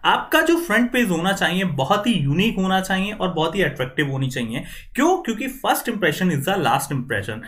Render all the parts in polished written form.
आपका जो front page होना चाहिए बहुत ही यूनिक होना चाहिए और बहुत ही अट्रैक्टिव होनी चाहिए। क्यों? क्योंकि first impression is the last impression.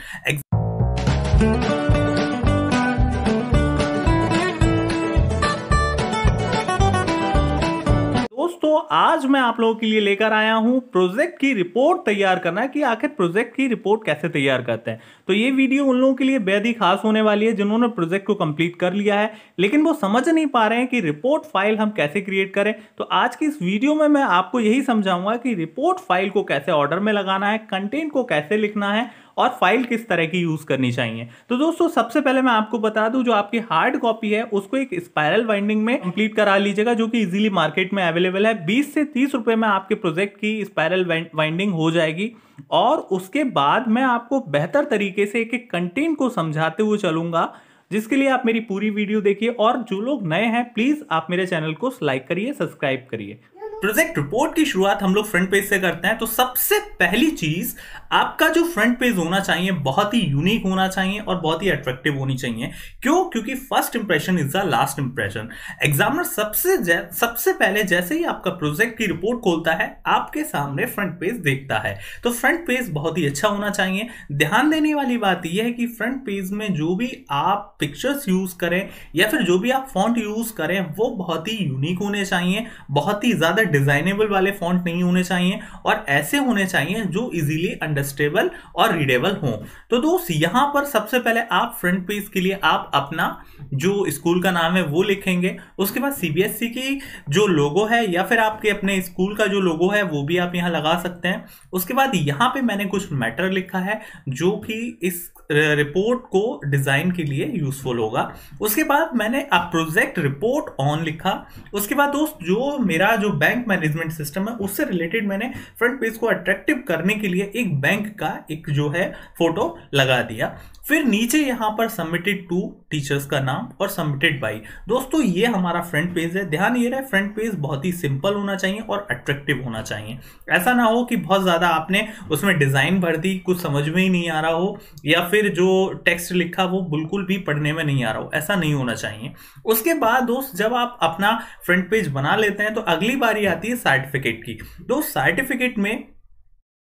दोस्तों, आज मैं आप लोगों के लिए लेकर आया हूं प्रोजेक्ट की रिपोर्ट तैयार करना कि आखिर प्रोजेक्ट की रिपोर्ट कैसे तैयार करते हैं। तो ये वीडियो उन लोगों के लिए बेहद ही खास होने वाली है जिन्होंने प्रोजेक्ट को कंप्लीट कर लिया है लेकिन वो समझ नहीं पा रहे हैं कि रिपोर्ट फाइल हम कैसे क्रिएट करें। तो आज की इस वीडियो में मैं आपको यही समझाऊंगा कि रिपोर्ट फाइल को कैसे ऑर्डर में लगाना है, कंटेंट को कैसे लिखना है और फाइल किस तरह की यूज करनी चाहिए। तो दोस्तों, सबसे पहले मैं आपको बता दूं, जो आपकी हार्ड कॉपी है उसको एक स्पाइरल बाइंडिंग में कंप्लीट करा लीजिएगा, जो कि इजीली मार्केट में अवेलेबल है। 20 से 30 रुपए में आपके प्रोजेक्ट की स्पाइरल बाइंडिंग हो जाएगी। और उसके बाद मैं आपको बेहतर तरीके से एक एक कंटेंट को समझाते हुए चलूंगा, जिसके लिए आप मेरी पूरी वीडियो देखिए। और जो लोग नए हैं, प्लीज आप मेरे चैनल को लाइक करिए, सब्सक्राइब करिए। प्रोजेक्ट रिपोर्ट की शुरुआत हम लोग फ्रंट पेज से करते हैं। तो सबसे पहली चीज, आपका जो फ्रंट पेज होना चाहिए बहुत ही यूनिक होना चाहिए और बहुत ही अट्रैक्टिव होनी चाहिए। क्यों? क्योंकि first impression is the last impression. Examiner सबसे पहले जैसे ही आपका प्रोजेक्ट की रिपोर्ट खोलता है, आपके सामने फ्रंट पेज देखता है। तो फ्रंट पेज बहुत ही अच्छा होना चाहिए। ध्यान देने वाली बात यह है कि फ्रंट पेज में जो भी आप पिक्चर्स यूज करें या फिर जो भी आप फॉन्ट यूज करें वो बहुत ही यूनिक होने चाहिए, बहुत ही ज्यादा डिजाइनेबल वाले फॉन्ट नहीं होने चाहिए और ऐसे होने चाहिए जो इजीली अंडरस्टेबल और रीडेबल हो। तो दोस्त, यहां पर सबसे पहले आप फ्रंट पेज के लिए आप अपना जो स्कूल का नाम है वो लिखेंगे। उसके बाद सीबीएसई की जो लोगो है या फिर आपके अपने स्कूल का जो लोगो है वो भी आप यहां लगा सकते हैं। उसके बाद यहां पे मैंने कुछ मैटर लिखा है जो कि इस रिपोर्ट को डिजाइन के लिए यूजफुल होगा। उसके बाद मैंने अब प्रोजेक्ट रिपोर्ट ऑन लिखा। उसके बाद दोस्त, जो मेरा जो बैंक मैनेजमेंट सिस्टम है उससे रिलेटेड मैंने फ्रंट पेज को अट्रैक्टिव करने के लिए एक बैंक का एक जो है फोटो लगा दिया। फिर नीचे यहां पर सबमिटेड टू टीचर्स का नाम और सबमिटेड बाय। दोस्तों, ये हमारा फ्रंट पेज है। ध्यान ये रहे, फ्रंट पेज बहुत ही सिंपल होना चाहिए और अट्रैक्टिव होना चाहिए। ऐसा ना हो कि बहुत ज्यादा आपने उसमें डिजाइन भर दी, कुछ समझ में ही नहीं आ रहा हो, या फिर जो टेक्स्ट लिखा वो बिल्कुल भी पढ़ने में नहीं आ रहा हो। ऐसा नहीं होना चाहिए। उसके बाद दोस्त, जब आप अपना फ्रंट पेज बना लेते हैं तो अगली बारी आती है सर्टिफिकेट की। दोस्त, सर्टिफिकेट में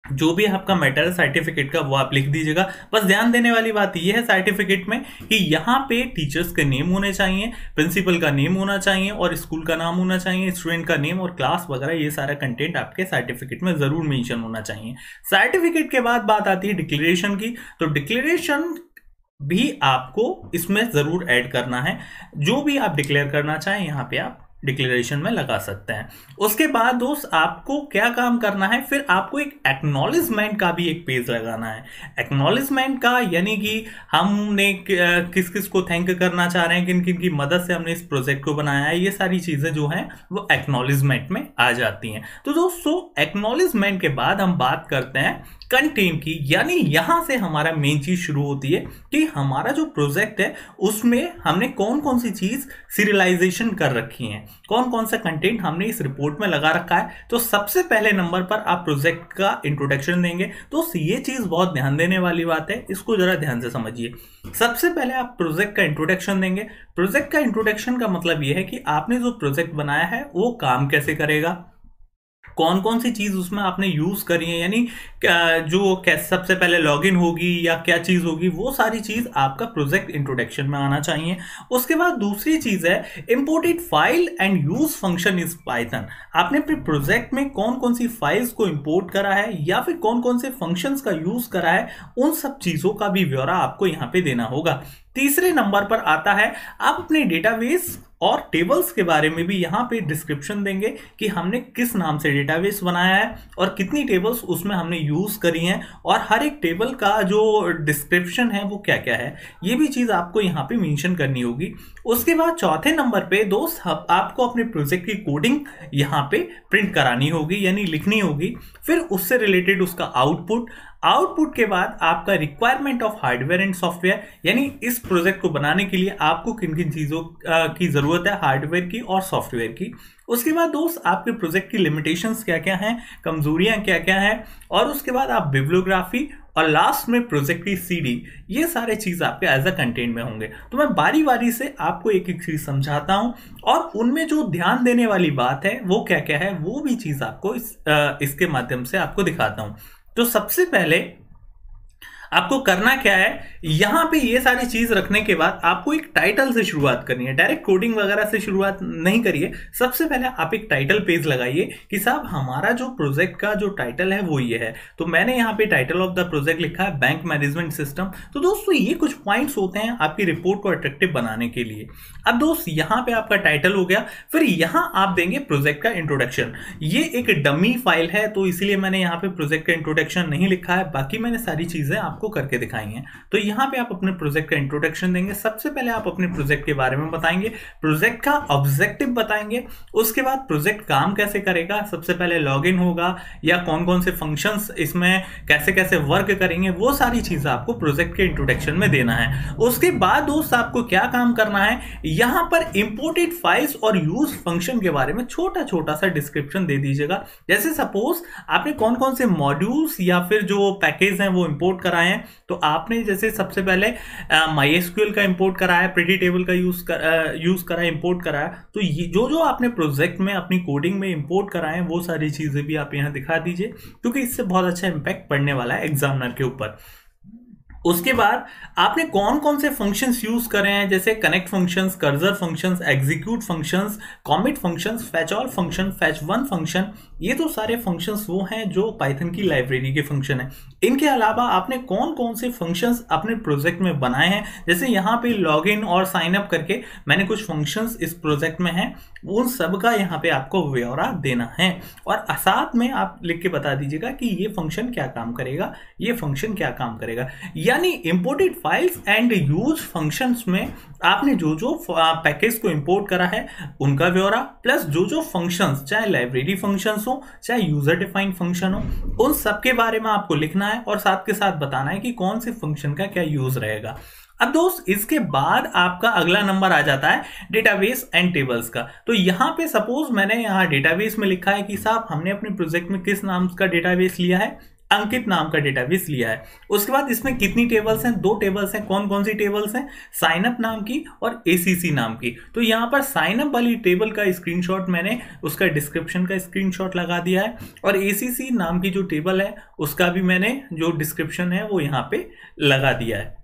जो भी आपका मैटर है सर्टिफिकेट का वो आप लिख दीजिएगा। बस ध्यान देने वाली बात यह है सर्टिफिकेट में कि यहाँ पे टीचर्स के नेम होने चाहिए, प्रिंसिपल का नेम होना चाहिए और स्कूल का नाम होना चाहिए, स्टूडेंट का नेम और क्लास वगैरह, ये सारा कंटेंट आपके सर्टिफिकेट में जरूर मेंशन होना चाहिए। सर्टिफिकेट के बाद बात आती है डिक्लेरेशन की। तो डिक्लेरेशन भी आपको इसमें जरूर ऐड करना है। जो भी आप डिक्लेयर करना चाहें यहाँ पे आप डिक्लेरेशन में लगा सकते हैं। उसके बाद दोस्त, आपको क्या काम करना है, फिर आपको एक एक्नॉलेजमेंट का भी एक पेज लगाना है। एक्नॉलेजमेंट का यानी कि हमने किस किस को थैंक करना चाह रहे हैं, किन किन की मदद से हमने इस प्रोजेक्ट को बनाया है, ये सारी चीजें जो हैं वो एक्नॉलेजमेंट में आ जाती हैं। तो दोस्तों, एक्नॉलेजमेंट के बाद हम बात करते हैं कंटेंट की, यानी यहां से हमारा मेन चीज शुरू होती है कि हमारा जो प्रोजेक्ट है उसमें हमने कौन कौन सी चीज सीरियलाइजेशन कर रखी है, कौन कौन सा कंटेंट हमने इस रिपोर्ट में लगा रखा है। तो सबसे पहले नंबर पर आप प्रोजेक्ट का इंट्रोडक्शन देंगे। तो ये चीज बहुत ध्यान देने वाली बात है, इसको जरा ध्यान से समझिए। सबसे पहले आप प्रोजेक्ट का इंट्रोडक्शन देंगे। प्रोजेक्ट का इंट्रोडक्शन का मतलब यह है कि आपने जो प्रोजेक्ट बनाया है वो काम कैसे करेगा, कौन कौन सी चीज उसमें आपने यूज करी है, यानी जो सबसे पहले लॉगिन होगी या क्या चीज होगी, वो सारी चीज आपका प्रोजेक्ट इंट्रोडक्शन में आना चाहिए। उसके बाद दूसरी चीज है imported file and use function is Python. आपने अपने प्रोजेक्ट में कौन कौन सी फाइल्स को इंपोर्ट करा है या फिर कौन कौन से फंक्शंस का यूज करा है, उन सब चीजों का भी ब्यौरा आपको यहां पे देना होगा। तीसरे नंबर पर आता है आप अपने डेटाबेस और टेबल्स के बारे में भी यहाँ पे डिस्क्रिप्शन देंगे कि हमने किस नाम से डेटाबेस बनाया है और कितनी टेबल्स उसमें हमने यूज करी हैं और हर एक टेबल का जो डिस्क्रिप्शन है वो क्या क्या है, ये भी चीज आपको यहाँ पे मेंशन करनी होगी। उसके बाद चौथे नंबर पे दोस्त, आपको अपने प्रोजेक्ट की कोडिंग यहाँ पे प्रिंट करानी होगी, यानी लिखनी होगी। फिर उससे रिलेटेड उसका आउटपुट, आउटपुट के बाद आपका requirement of hardware and software, यानी इस प्रोजेक्ट को बनाने के लिए आपको किन किन चीज़ों की ज़रूरत है, हार्डवेयर की और सॉफ्टवेयर की। उसके बाद दोस्त आपके प्रोजेक्ट की लिमिटेशंस क्या क्या हैं, कमजोरियां क्या क्या हैं, और उसके बाद आप बिब्लियोग्राफी और लास्ट में प्रोजेक्ट की सीडी, ये सारे चीज आपके एज अ कंटेंट में होंगे। तो मैं बारी बारी से आपको एक एक चीज समझाता हूं और उनमें जो ध्यान देने वाली बात है वो क्या क्या है, वो भी चीज आपको इसके माध्यम से आपको दिखाता हूं। तो सबसे पहले आपको करना क्या है, यहां पे ये सारी चीज रखने के बाद आपको एक टाइटल से शुरुआत करनी है। डायरेक्ट कोडिंग वगैरह से शुरुआत नहीं करिए। सबसे पहले आप एक टाइटल पेज लगाइए कि साहब हमारा जो प्रोजेक्ट का जो टाइटल है वो ये है। तो मैंने यहाँ पे टाइटल ऑफ द प्रोजेक्ट लिखा है बैंक मैनेजमेंट सिस्टम। तो दोस्तों ये कुछ पॉइंट्स होते हैं आपकी रिपोर्ट को अट्रैक्टिव बनाने के लिए। अब दोस्त यहाँ पे आपका टाइटल हो गया, फिर यहाँ आप देंगे प्रोजेक्ट का इंट्रोडक्शन। ये एक डमी फाइल है तो इसीलिए मैंने यहाँ पे प्रोजेक्ट का इंट्रोडक्शन नहीं लिखा है, बाकी मैंने सारी चीजें आपको करके दिखाई हैं। तो यहाँ पे आप अपने प्रोजेक्ट का इंट्रोडक्शन देंगे। सबसे पहले आप अपने प्रोजेक्ट के बारे में बताएंगे, प्रोजेक्ट का ऑब्जेक्टिव बताएंगे, उसके बाद प्रोजेक्ट काम कैसे करेगा, सबसे पहले लॉगिन होगा या कौन कौन से फंक्शंस इसमें कैसे कैसे वर्क करेंगे, वो सारी चीजें आपको प्रोजेक्ट के इंट्रोडक्शन में देना है। उसके बाद दोस्त आपको क्या काम करना है, यहां पर इंपोर्टेड फाइल्स और यूज फंक्शन के बारे में छोटा छोटा सा डिस्क्रिप्शन दे दीजिएगा। जैसे सपोज आपने कौन कौन से मॉड्यूल्स या फिर जो पैकेज हैं वो इंपोर्ट कराए हैं, तो आपने जैसे सबसे पहले MySQL का इंपोर्ट कराया, प्रिटी टेबल का यूज करा, इंपोर्ट कराया। तो ये जो आपने प्रोजेक्ट में अपनी कोडिंग में इंपोर्ट कराए वो सारी चीजें भी आप यहां दिखा दीजिए, क्योंकि इससे बहुत अच्छा इंपैक्ट पड़ने वाला है एग्जामिनर के ऊपर। उसके बाद आपने कौन कौन से फंक्शंस यूज करे हैं, जैसे connect functions, cursor functions, execute functions, commit functions, fetch all function, fetch one function, ये तो सारे फंक्शंस वो हैं जो पाइथन की लाइब्रेरी के फंक्शन है। इनके अलावा आपने कौन कौन से फंक्शंस अपने प्रोजेक्ट में बनाए हैं, जैसे यहाँ पे लॉगिन और साइन अप करके मैंने कुछ फंक्शंस इस प्रोजेक्ट में हैं, उन सब का यहाँ पे आपको ब्यौरा देना है। और साथ में आप लिख के बता दीजिएगा कि ये फंक्शन क्या काम करेगा, ये फंक्शन क्या काम करेगा। यानी imported files and use functions में आपने जो जो पैकेज को इंपोर्ट करा है उनका ब्यौरा, प्लस जो जो फंक्शंस, चाहे लाइब्रेरी फंक्शंस हो चाहे यूजर डिफाइंड फंक्शन हो, उन सब के बारे में आपको लिखना है और साथ के साथ बताना है कि कौन से फंक्शन का क्या यूज रहेगा। अब दोस्त इसके बाद आपका अगला नंबर आ जाता है डेटाबेस एंड टेबल्स का। तो यहाँ पे सपोज मैंने यहाँ डेटाबेस में लिखा है कि साहब हमने अपने प्रोजेक्ट में किस नाम का डेटाबेस लिया है, अंकित नाम का डेटाबेस लिया है। उसके बाद इसमें कितनी टेबल्स हैं, 2 टेबल्स हैं। कौन कौन सी टेबल्स हैं, साइन अप नाम की और ACC नाम की। तो यहाँ पर साइन अप वाली टेबल का स्क्रीनशॉट मैंने उसका डिस्क्रिप्शन का स्क्रीनशॉट लगा दिया है, और ACC नाम की जो टेबल है उसका भी मैंने जो डिस्क्रिप्शन है वो यहाँ पे लगा दिया है।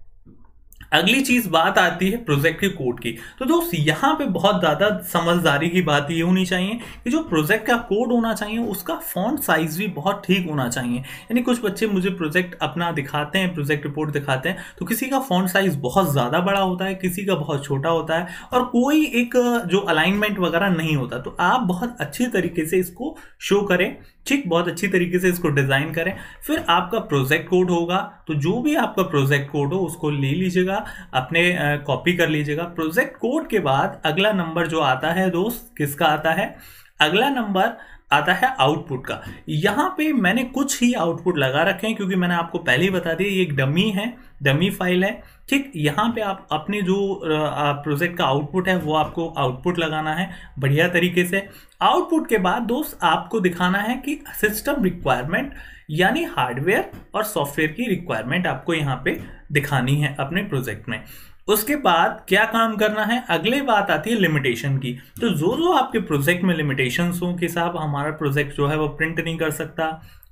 अगली चीज बात आती है प्रोजेक्ट के कोड की। तो दोस्त यहाँ पे बहुत ज्यादा समझदारी की बात ये होनी चाहिए कि जो प्रोजेक्ट का कोड होना चाहिए उसका फॉन्ट साइज भी बहुत ठीक होना चाहिए। यानी कुछ बच्चे मुझे प्रोजेक्ट अपना दिखाते हैं, प्रोजेक्ट रिपोर्ट दिखाते हैं, तो किसी का फॉन्ट साइज बहुत ज्यादा बड़ा होता है, किसी का बहुत छोटा होता है, और कोई एक जो अलाइनमेंट वगैरह नहीं होता। तो आप बहुत अच्छी तरीके से इसको शो करें, ठीक, बहुत अच्छी तरीके से इसको डिजाइन करें। फिर आपका प्रोजेक्ट कोड होगा, तो जो भी आपका प्रोजेक्ट कोड हो उसको ले लीजिएगा, अपने कॉपी कर लीजिएगा। प्रोजेक्ट कोड के बाद अगला नंबर जो आता है दोस्त, किसका आता है, अगला नंबर आता है आउटपुट का। यहाँ पे मैंने कुछ ही आउटपुट लगा रखे हैं, क्योंकि मैंने आपको पहले ही बता दिया ये एक डमी है, डमी फाइल है, ठीक। यहाँ पे आप अपने जो प्रोजेक्ट का आउटपुट है वो आपको आउटपुट लगाना है बढ़िया तरीके से। आउटपुट के बाद दोस्त आपको दिखाना है कि सिस्टम रिक्वायरमेंट, यानी हार्डवेयर और सॉफ्टवेयर की रिक्वायरमेंट आपको यहाँ पे दिखानी है अपने प्रोजेक्ट में। उसके बाद क्या काम करना है, अगले बात आती है लिमिटेशन की। तो जो आपके प्रोजेक्ट में लिमिटेशंस हो कि साहब हमारा प्रोजेक्ट जो है वो प्रिंट नहीं कर सकता,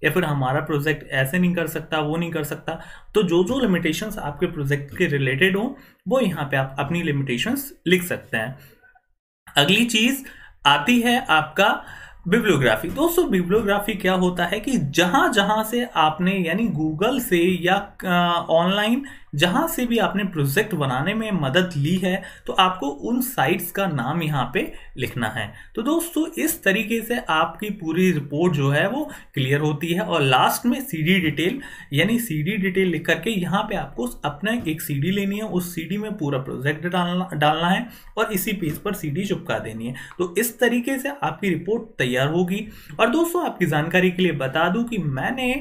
या फिर हमारा प्रोजेक्ट ऐसे नहीं कर सकता, वो नहीं कर सकता, तो जो लिमिटेशंस आपके प्रोजेक्ट के रिलेटेड हो वो यहाँ पे आप अपनी लिमिटेशंस लिख सकते हैं। अगली चीज आती है आपका बिब्लियोग्राफी। दोस्तों बिब्लियोग्राफी क्या होता है कि जहां जहां से आपने, यानी गूगल से या ऑनलाइन जहां से भी आपने प्रोजेक्ट बनाने में मदद ली है, तो आपको उन साइट्स का नाम यहाँ पे लिखना है। तो दोस्तों इस तरीके से आपकी पूरी रिपोर्ट जो है वो क्लियर होती है। और लास्ट में CD डिटेल, यानी CD डिटेल लिख करके यहाँ पे आपको अपना एक CD लेनी है, उस CD में पूरा प्रोजेक्ट डालना है और इसी पेज पर CD चिपका देनी है। तो इस तरीके से आपकी रिपोर्ट तैयार होगी। और दोस्तों आपकी जानकारी के लिए बता दूं कि मैंने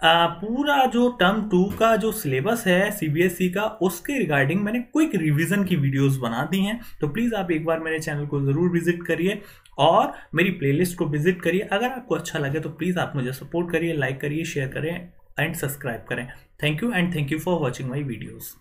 पूरा जो टर्म 2 का जो सिलेबस है सीबीएसई का, उसके रिगार्डिंग मैंने क्विक रिवीजन की वीडियोस बना दी हैं। तो प्लीज़ आप एक बार मेरे चैनल को ज़रूर विजिट करिए और मेरी प्लेलिस्ट को विजिट करिए। अगर आपको अच्छा लगे तो प्लीज़ आप मुझे सपोर्ट करिए, लाइक करिए, शेयर करें एंड सब्सक्राइब करें। Thank you and thank you for watching my videos.